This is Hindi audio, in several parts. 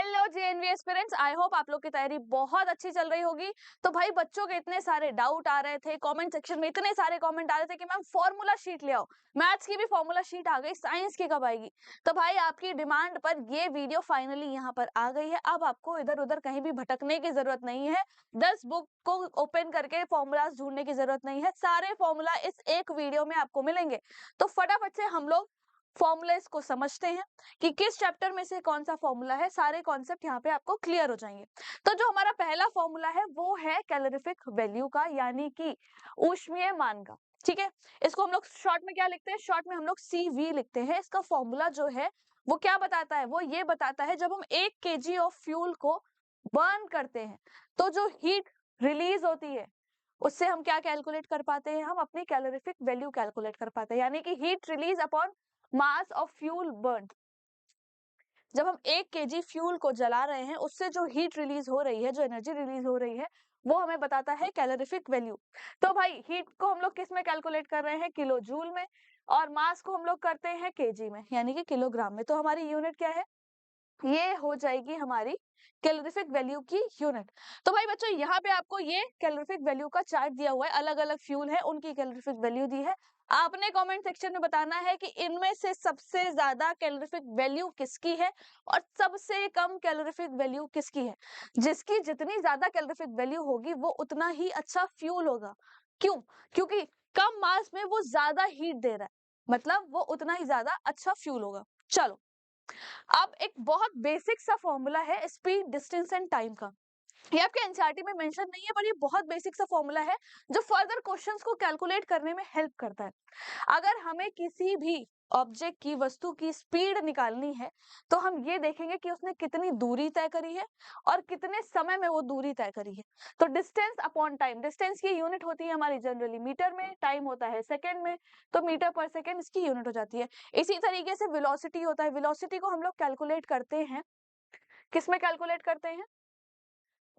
Hello JNV aspirants, I hope आप लोग की तैयारी बहुत अच्छी चल रही होगी। तो भाई बच्चों के इतने सारे डाउट आ रहे थे, कमेंट सेक्शन में इतने सारे कमेंट आ रहे थे कि मैम फॉर्मूला शीट ले आओ। मैथ्स की भी फॉर्मूला शीट आ गई, साइंस की कब आएगी? तो भाई आपकी डिमांड पर ये वीडियो फाइनली यहाँ पर आ गई है। अब आपको इधर उधर कहीं भी भटकने की जरूरत नहीं है, 10 बुक को ओपन करके फॉर्मूलाज ढूंढने की जरूरत नहीं है। सारे फॉर्मूला इस एक वीडियो में आपको मिलेंगे। तो फटाफट से हम लोग फॉर्मूलेस को समझते हैं कि किस चैप्टर में से कौन सा फॉर्मूला है। सारे कॉन्सेप्ट यहाँ पे आपको क्लियर हो जाएंगे। तो जो हमारा पहला फॉर्मूला है वो है कैलोरीफिक वैल्यू का, यानी कि ऊष्मीय मान का। ठीक है, इसको हम लोग शॉर्ट में क्या लिखते हैं? शॉर्ट में हम लोग CV लिखते हैं। इसका फॉर्मूला जो है वो क्या बताता है? वो ये बताता है जब हम 1 kg ऑफ फ्यूल को बर्न करते हैं तो जो हीट रिलीज होती है उससे हम क्या कैलकुलेट कर पाते हैं? हम अपनी कैलोरीफिक वैल्यू कैलकुलेट कर पाते हैं, यानी कि heat release upon mass of fuel burn. जब हम 1 kg फ्यूल को जला रहे हैं उससे जो हीट रिलीज हो रही है, जो एनर्जी रिलीज हो रही है, वो हमें बताता है कैलोरीफिक वैल्यू। तो भाई हीट को हम लोग किस में कैलकुलेट कर रहे हैं? किलो जूल में। और मास को हम लोग करते हैं केजी में, यानी कि किलोग्राम में। तो हमारी यूनिट क्या है? ये हो जाएगी हमारी कैलोरीफिक वैल्यू की यूनिट। तो भाई बच्चों यहाँ पे आपको ये कैलोरीफिक वैल्यू का चार्ट दिया हुआ है, अलग अलग फ्यूल है उनकी कैलोरीफिक वैल्यू दी है। आपने कमेंट सेक्शन में बताना है कि इनमें से सबसे ज्यादा कैलोरीफिक वैल्यू किसकी है और सबसे कम कैलोरीफिक वैल्यू किसकी है। जिसकी जितनी ज्यादा कैलोरीफिक वैल्यू होगी वो उतना ही अच्छा फ्यूल होगा। क्यों? क्योंकि कम मास में वो ज्यादा हीट दे रहा है, मतलब वो उतना ही ज्यादा अच्छा फ्यूल होगा। चलो, अब एक बहुत बेसिक सा फॉर्मूला है स्पीड, डिस्टेंस एंड टाइम का। ये आपके एनसीईआरटी में मेंशन नहीं है, पर ये बहुत बेसिक सा फॉर्मूला है जो फर्दर क्वेश्चंस को कैलकुलेट करने में हेल्प करता है। अगर हमें किसी भी ऑब्जेक्ट की, वस्तु की स्पीड निकालनी है तो हम ये देखेंगे कि उसने कितनी दूरी तय करी है और कितने समय में वो दूरी तय करी है। तो डिस्टेंस अपॉन टाइम, डिस्टेंस की यूनिट होती है हमारी जनरली मीटर में, टाइम होता है सेकंड में, तो मीटर पर सेकंड इसकी यूनिट हो जाती है। इसी तरीके से वेलोसिटी होता है, वेलोसिटी को हम लोग कैलकुलेट करते हैं, किस में कैलकुलेट करते हैं?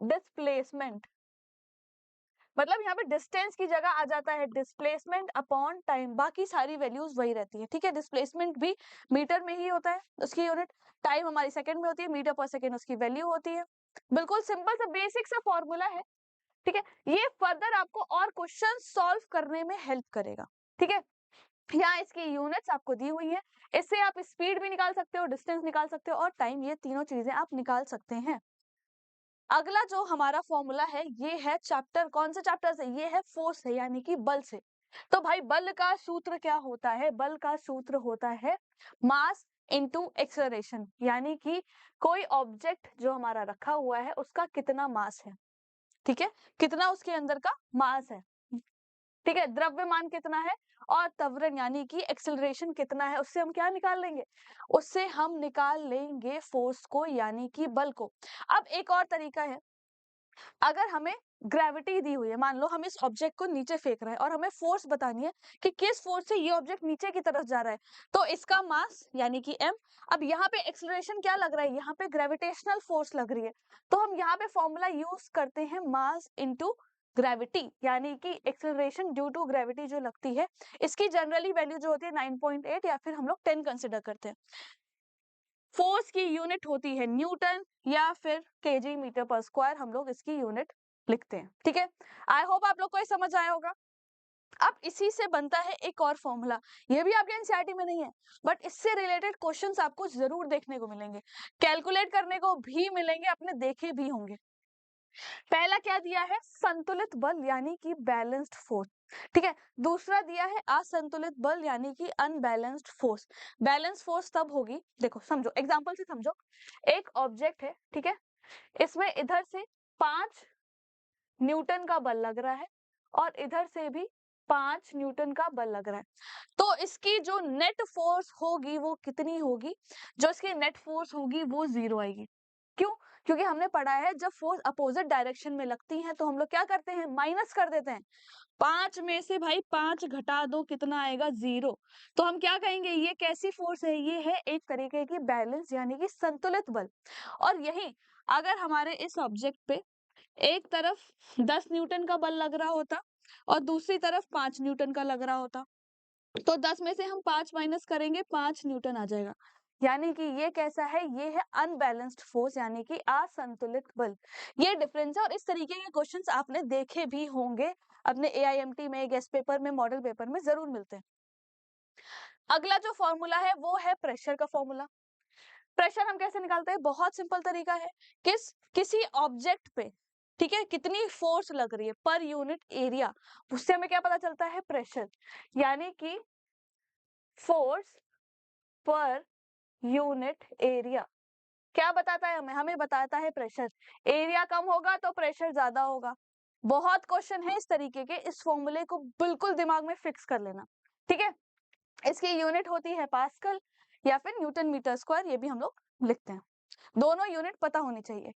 डिस्प्लेसमेंट। मतलब यहाँ पे डिस्टेंस की जगह आ जाता है डिस्प्लेसमेंट अपॉन टाइम, बाकी सारी वैल्यूज वही रहती है। ठीक है, डिस्प्लेसमेंट भी मीटर में ही होता है उसकी यूनिट, टाइम हमारी सेकंड में होती है, मीटर पर सेकंड उसकी वैल्यू होती है। बिल्कुल सिंपल सा बेसिक सा फॉर्मूला है। ठीक है, ये फर्दर आपको और क्वेश्चन सॉल्व करने में हेल्प करेगा। ठीक है, यहाँ इसकी यूनिट्स आपको दी हुई है, इससे आप स्पीड भी निकाल सकते हो, डिस्टेंस निकाल सकते हो और टाइम, ये तीनों चीजें आप निकाल सकते हैं। अगला जो हमारा फॉर्मूला है ये है चैप्टर, कौन से चैप्टर से? ये है फोर्स से, यानी कि बल से। तो भाई बल का सूत्र क्या होता है? बल का सूत्र होता है मास इनटू एक्सेलरेशन, यानी कि कोई ऑब्जेक्ट जो हमारा रखा हुआ है उसका कितना मास है। ठीक है, कितना उसके अंदर का मास है। ठीक है, द्रव्यमान कितना है और त्वरण यानी कि एक्सेलरेशन कितना है, उससे हम क्या निकाल लेंगे? उससे हम निकाल लेंगे फोर्स को, यानी कि बल को। अब एक और तरीका है, अगर हमें ग्रेविटी दी हुई है, मान लो हम इस ऑब्जेक्ट को नीचे फेंक रहे हैं और हमें फोर्स बतानी है कि किस फोर्स से ये ऑब्जेक्ट नीचे की तरफ जा रहा है, तो इसका मास यानी कि m। अब यहाँ पे एक्सेलरेशन क्या लग रहा है? यहाँ पे ग्रेविटेशनल फोर्स लग रही है, तो हम यहाँ पे फॉर्मूला यूज करते हैं मास इनटू ग्रेविटी, यानी कि एक्सेलरेशन ड्यू टू ग्रेविटी जो लगती है, इसकी जनरली वैल्यू जो होती है 9.8 या फिर हम लोग 10 कंसिडर करते हैं। फोर्स की यूनिट होती है न्यूटन या फिर केजी मीटर पर स्क्वायर, हम लोग इसकी यूनिट लिखते हैं। ठीक है, आई होप आप लोग को ये समझ आया होगा। अब इसी से बनता है एक और फॉर्मूला, ये भी आपके एनसीईआरटी में नहीं है, बट इससे रिलेटेड क्वेश्चंस आपको जरूर देखने को मिलेंगे, कैलकुलेट करने को भी मिलेंगे, अपने देखे भी होंगे। पहला क्या दिया है? संतुलित बल यानी कि बैलेंस्ड फोर्स। ठीक है, दूसरा दिया है असंतुलित बल यानी कि अनबैलेंस्ड फोर्स। बैलेंस फोर्स तब होगी, देखो समझो, एग्जांपल से समझो। एक ऑब्जेक्ट है, ठीक है, इसमें इधर से 5 न्यूटन का बल लग रहा है और इधर से भी 5 न्यूटन का बल लग रहा है, तो इसकी जो नेट फोर्स होगी वो कितनी होगी? जो इसकी नेट फोर्स होगी वो 0 आएगी। क्यों? क्योंकि हमने पढ़ा है जब फोर्स अपोजिट डायरेक्शन में लगती है तो हम लोग क्या करते हैं? माइनस कर देते हैं। 5 में से भाई 5 घटा दो, कितना आएगा? 0। तो हम क्या कहेंगे? ये कैसी फोर्स है? ये है एक तरीके की बैलेंस यानी कि संतुलित बल। और यही अगर हमारे इस ऑब्जेक्ट पे एक तरफ 10 न्यूटन का बल लग रहा होता और दूसरी तरफ 5 न्यूटन का लग रहा होता, तो 10 में से हम 5 माइनस करेंगे, 5 न्यूटन आ जाएगा। यानी कि ये कैसा है, ये है अनबैलेंस्ड फोर्स यानी कि असंतुलित बल। ये डिफरेंस है और इस तरीके के क्वेश्चंस आपने देखे भी होंगे अपने AIMT में, गेस्ट पेपर में, मॉडल पेपर में जरूर मिलते हैं। अगला जो फॉर्मूला है वो है प्रेशर का फॉर्मूला। प्रेशर हम कैसे निकालते हैं, बहुत सिंपल तरीका है। किसी ऑब्जेक्ट पे, ठीक है, कितनी फोर्स लग रही है पर यूनिट एरिया, उससे हमें क्या पता चलता है, प्रेशर। यानी कि फोर्स पर यूनिट एरिया क्या बताता है हमें, हमें बताता है प्रेशर। एरिया कम होगा तो प्रेशर ज्यादा होगा। बहुत क्वेश्चन है इस तरीके के, इस फॉर्मूले को बिल्कुल दिमाग में फिक्स कर लेना, ठीक है। इसकी यूनिट होती है पास्कल या फिर न्यूटन मीटर स्क्वायर, ये भी हम लोग लिखते हैं। दोनों यूनिट पता होनी चाहिए।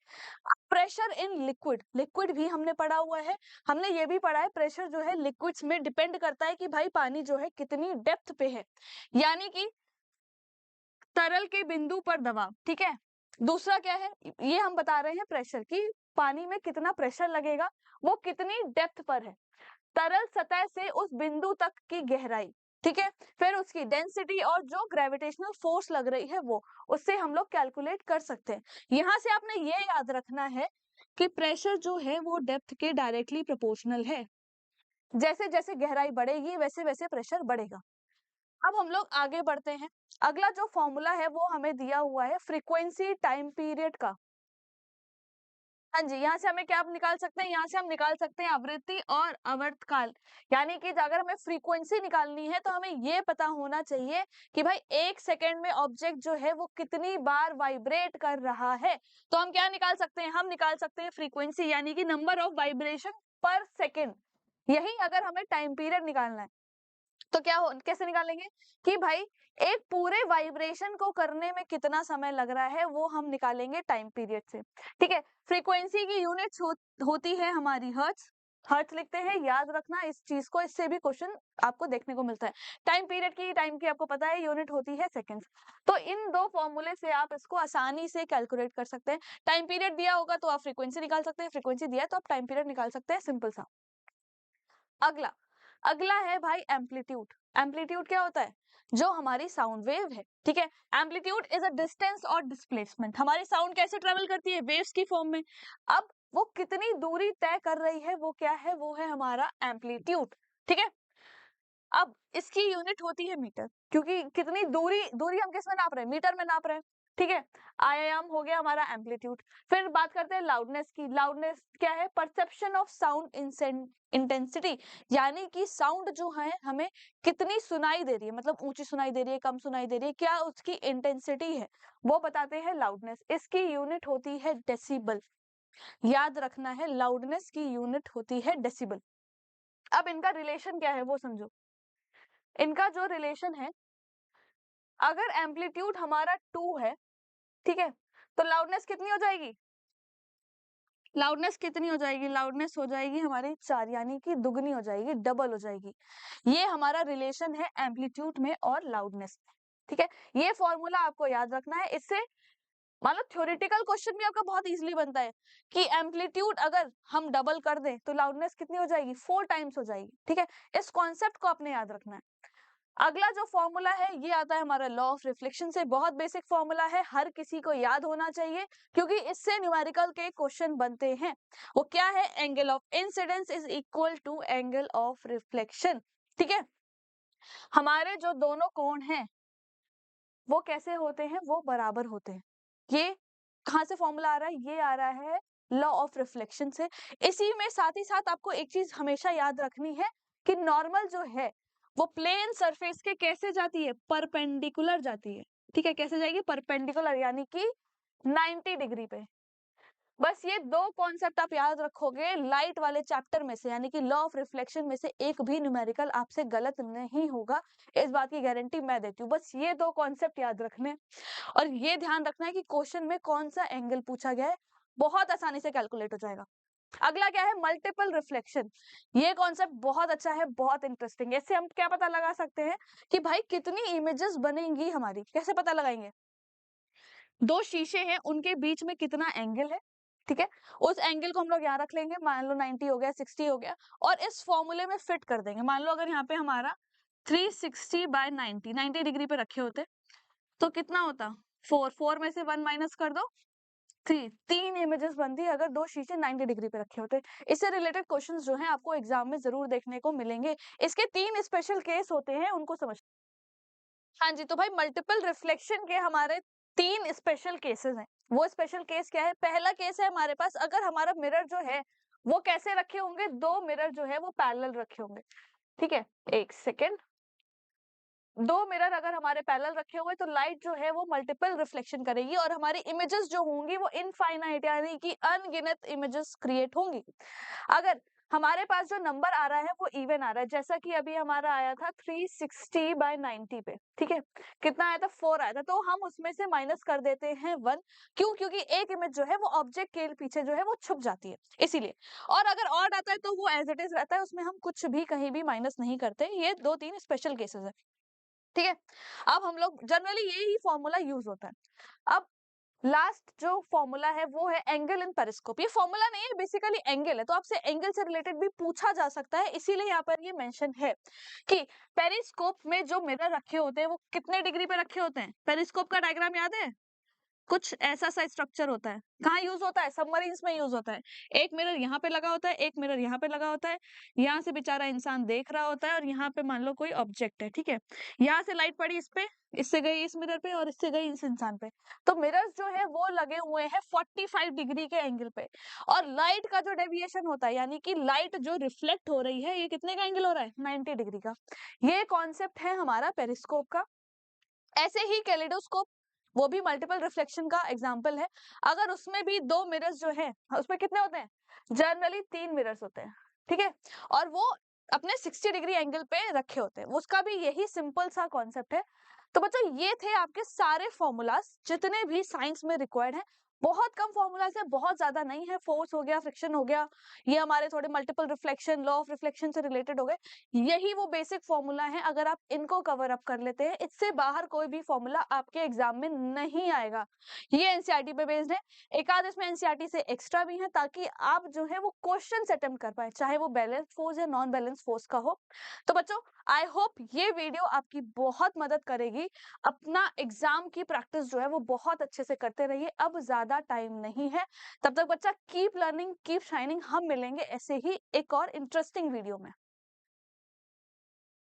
प्रेशर इन लिक्विड, लिक्विड भी हमने पढ़ा हुआ है। हमने ये भी पढ़ा है प्रेशर जो है लिक्विड्स में डिपेंड करता है कि भाई पानी जो है कितनी डेप्थ पे है, यानी कि तरल के बिंदु पर दबाव, ठीक है। दूसरा क्या है, ये हम बता रहे हैं प्रेशर की, पानी में कितना प्रेशर लगेगा, वो कितनी डेप्थ पर है, तरल सतह से उस बिंदु तक की गहराई, ठीक है। फिर उसकी डेंसिटी और जो ग्रेविटेशनल फोर्स लग रही है वो, उससे हम लोग कैलकुलेट कर सकते हैं। यहां से आपने ये याद रखना है कि प्रेशर जो है वो डेप्थ के डायरेक्टली प्रोपोर्शनल है। जैसे जैसे गहराई बढ़ेगी वैसे वैसे प्रेशर बढ़ेगा। अब हम लोग आगे बढ़ते हैं। अगला जो फॉर्मूला है वो हमें दिया हुआ है फ्रीक्वेंसी टाइम पीरियड का। हाँ जी, यहाँ से हमें क्या आप निकाल सकते हैं, यहाँ से हम निकाल सकते हैं आवृत्ति और आवर्तकाल। यानी कि अगर हमें फ्रीक्वेंसी निकालनी है तो हमें ये पता होना चाहिए कि भाई 1 सेकेंड में ऑब्जेक्ट जो है वो कितनी बार वाइब्रेट कर रहा है। तो हम क्या निकाल सकते हैं, हम निकाल सकते हैं फ्रीक्वेंसी यानी कि नंबर ऑफ वाइब्रेशन पर सेकेंड। यही अगर हमें टाइम पीरियड निकालना है तो कैसे निकालेंगे कि भाई एक पूरे वाइब्रेशन को करने में कितना समय लग रहा है वो हम निकालेंगे टाइम पीरियड से, ठीक है। फ्रीक्वेंसी की यूनिट्स होती है हमारी हर्ट्ज। हर्ट्ज लिखते हैं, याद रखना इस चीज को, इससे भी क्वेश्चन आपको देखने को मिलता है। टाइम पीरियड की, टाइम की आपको पता है यूनिट होती है सेकंड्स। तो इन दो फॉर्मूले से आप इसको आसानी से कैलकुलेट कर सकते हैं। टाइम पीरियड दिया होगा तो आप फ्रीक्वेंसी निकाल सकते हैं, फ्रीक्वेंसी दिया है तो आप टाइम पीरियड निकाल सकते हैं, सिंपल सा। अगला अगला है भाई एम्पलीट्यूड। एम्पलीट्यूड क्या होता है, जो हमारी साउंड वेव है, ठीक है। एम्पलीट्यूड इज अ डिस्टेंस और डिस्प्लेसमेंट। हमारी साउंड कैसे ट्रेवल करती है, वेव्स की फॉर्म में। अब वो कितनी दूरी तय कर रही है वो क्या है, वो है हमारा एम्पलीट्यूड, ठीक है। अब इसकी यूनिट होती है मीटर, क्योंकि कितनी दूरी दूरी हम किस में नाप रहे हैं, मीटर में नाप रहे हैं, ठीक है। आयाम हो गया हमारा एम्पलीट्यूड। फिर बात करते हैं लाउडनेस की। लाउडनेस क्या है, परसेप्शन ऑफ साउंड इंटेंसिटी, यानी कि साउंड जो है हमें कितनी सुनाई दे रही है, मतलब ऊंची सुनाई दे रही है, कम सुनाई दे रही है, क्या उसकी इंटेंसिटी है, वो बताते हैं लाउडनेस। इसकी यूनिट होती है डेसिबल। याद रखना है लाउडनेस की यूनिट होती है डेसिबल। अब इनका रिलेशन क्या है वो समझो। इनका जो रिलेशन है, अगर एम्पलीट्यूड हमारा 2 है, ठीक है, तो लाउडनेस कितनी हो जाएगी, लाउडनेस कितनी हो जाएगी, लाउडनेस हो जाएगी हमारी 4, यानी कि दुगनी हो जाएगी, डबल हो जाएगी। ये हमारा रिलेशन है एम्पलीट्यूड में और लाउडनेस में, ठीक है। ये फॉर्मूला आपको याद रखना है। इससे मतलब थ्योरेटिकल क्वेश्चन भी आपका बहुत इजीली बनता है कि एम्पलीट्यूड अगर हम डबल कर दें तो लाउडनेस कितनी हो जाएगी, 4 टाइम्स हो जाएगी, ठीक है। इस कॉन्सेप्ट को आपने याद रखना है। अगला जो फॉर्मूला है ये आता है हमारा लॉ ऑफ रिफ्लेक्शन से। बहुत बेसिक फॉर्मूला है, हर किसी को याद होना चाहिए क्योंकि इससे न्यूमेरिकल के क्वेश्चन बनते हैं। वो क्या है, angle of incidence is equal to angle of reflection, ठीक है। हमारे जो दोनों कोण हैं वो कैसे होते हैं, वो बराबर होते हैं। ये कहाँ से फॉर्मूला आ रहा है, ये आ रहा है लॉ ऑफ रिफ्लेक्शन से। इसी में साथ ही साथ आपको एक चीज हमेशा याद रखनी है कि नॉर्मल जो है वो प्लेन सरफेस के कैसे जाती है, परपेंडिकुलर जाती है, ठीक है। कैसे जाएगी, परपेंडिकुलर, यानी कि 90 डिग्री पे। बस ये दो कॉन्सेप्ट आप याद रखोगे लाइट वाले चैप्टर में से, यानी कि लॉ ऑफ रिफ्लेक्शन में से एक भी न्यूमेरिकल आपसे गलत नहीं होगा, इस बात की गारंटी मैं देती हूँ। बस ये दो कॉन्सेप्ट याद रखने और ये ध्यान रखना है कि क्वेश्चन में कौन सा एंगल पूछा गया है, बहुत आसानी से कैलकुलेट हो जाएगा। अगला क्या है, मल्टीपल रिफ्लेक्शन। ये कॉन्सेप्ट बहुत अच्छा है, बहुत इंटरेस्टिंग है। इससे हम क्या पता लगा सकते हैं कि भाई कितनी इमेजेस बनेंगी हमारी, कैसे पता लगाएंगे। दो शीशे हैं, उनके बीच में कितना एंगल है, ठीक है। उस एंगल को हम लोग यहाँ रख लेंगे, मान लो 90 हो गया, 60 हो गया, और इस फॉर्मूले में फिट कर देंगे। मान लो अगर यहाँ पे हमारा 360 बाय 90 डिग्री पे रखे होते, तो कितना होता 4, 4 में से 1 माइनस कर दो 3, 3 इमेजेस बनती है अगर दो शीशे 90 डिग्री पे रखे होते। इससे रिलेटेड क्वेश्चंस जो हैं आपको एग्जाम में जरूर देखने को मिलेंगे। इसके 3 स्पेशल केस होते हैं, उनको समझ। हाँ जी, तो भाई मल्टीपल रिफ्लेक्शन के हमारे 3 स्पेशल केसेस हैं। वो स्पेशल केस क्या है? पहला केस है हमारे पास, अगर हमारा मिरर जो है वो कैसे रखे होंगे, 2 मिरर जो है वो पैरेलल रखे होंगे। ठीक है, एक सेकेंड। 2 मिरर अगर हमारे पैरेलल रखे हुए तो लाइट जो है वो मल्टीपल रिफ्लेक्शन करेगी और हमारी इमेजेस जो होंगी वो इनफाइनाइट यानी कि अनगिनत इमेजेस क्रिएट होंगी। अगर हमारे पास जो नंबर आ रहा है वो इवन आ रहा है, जैसा कि अभी हमारा आया था 360 बाय 90 पे, ठीक है, कितना आया था 4 आया था, तो हम उसमें से माइनस कर देते हैं 1। क्यों? क्योंकि एक इमेज जो है वो ऑब्जेक्ट के पीछे जो है वो छुप जाती है, इसीलिए। और अगर ऑड आता है तो वो एज इट इज रहता है, उसमें हम कुछ भी कहीं भी माइनस नहीं करते। ये 2-3 स्पेशल केसेस है, ठीक है। अब हम लोग जनरली यही फॉर्मूला यूज होता है। अब लास्ट जो फॉर्मूला है वो है एंगल इन पेरिस्कोप। ये फॉर्मूला नहीं है, बेसिकली एंगल है, तो आपसे एंगल से रिलेटेड भी पूछा जा सकता है, इसीलिए यहाँ पर ये मेंशन है कि पेरिस्कोप में जो मिरर रखे होते हैं वो कितने डिग्री पे रखे होते हैं। पेरिस्कोप का डायग्राम याद है? कुछ ऐसा सा स्ट्रक्चर होता है। कहाँ यूज होता है? सबमरीन्स में यूज होता है। एक मिरर यहाँ पे लगा होता है, एक मिरर यहाँ पे लगा होता है। यहाँ से बेचारा इंसान देख रहा होता है और यहाँ पे मान लो कोई ऑब्जेक्ट है, ठीक है। यहाँ से लाइट पड़ी इस पे, इससे गई इस मिरर पे और इससे गई इस इंसान पे। तो मिरर्स जो है वो लगे हुए हैं 45 डिग्री के एंगल पे। और लाइट का जो डेविएशन होता है यानी कि लाइट जो रिफ्लेक्ट हो रही है, ये कितने का एंगल हो रहा है? 90 डिग्री का। ये कॉन्सेप्ट है हमारा पेरिस्कोप का। ऐसे ही कैलिडोस्कोप, वो भी मल्टीपल रिफ्लेक्शन का एग्जांपल है। अगर उसमें भी 2 मिरर्स जो है, उसमें कितने होते हैं? जनरली 3 मिरर्स होते हैं, ठीक है। और वो अपने 60 डिग्री एंगल पे रखे होते हैं। उसका भी यही सिंपल सा कॉन्सेप्ट है। तो बच्चों ये थे आपके सारे फॉर्मूलाज जितने भी साइंस में रिक्वायर्ड हैं। बहुत कम फॉर्मूलाज है, बहुत ज्यादा नहीं है। फोर्स हो गया, फ्रिक्शन हो गया, ये हमारे थोड़े multiple reflection, law of reflection से रिलेटेड हो गए। यही वो बेसिक फॉर्मूला है, अगर आप इनको कवर अप कर लेते हैं, इससे बाहर कोई भी फॉर्मूला आपके एग्जाम में नहीं आएगा। ये एनसीईआरटी पे बेस्ड है। एक आध इसमें एनसीईआरटी से एक्स्ट्रा भी है ताकि आप जो है वो क्वेश्चन अटेम्प्ट कर पाए, चाहे वो बैलेंस फोर्स या नॉन बैलेंस फोर्स का हो। तो बच्चों आई होप ये वीडियो आपकी बहुत मदद करेगी। अपना एग्जाम की प्रैक्टिस जो है वो बहुत अच्छे से करते रहिए, अब ज्यादा टाइम नहीं है। तब तक बच्चा कीप लर्निंग, कीप शाइनिंग। हम मिलेंगे ऐसे ही एक और इंटरेस्टिंग वीडियो में।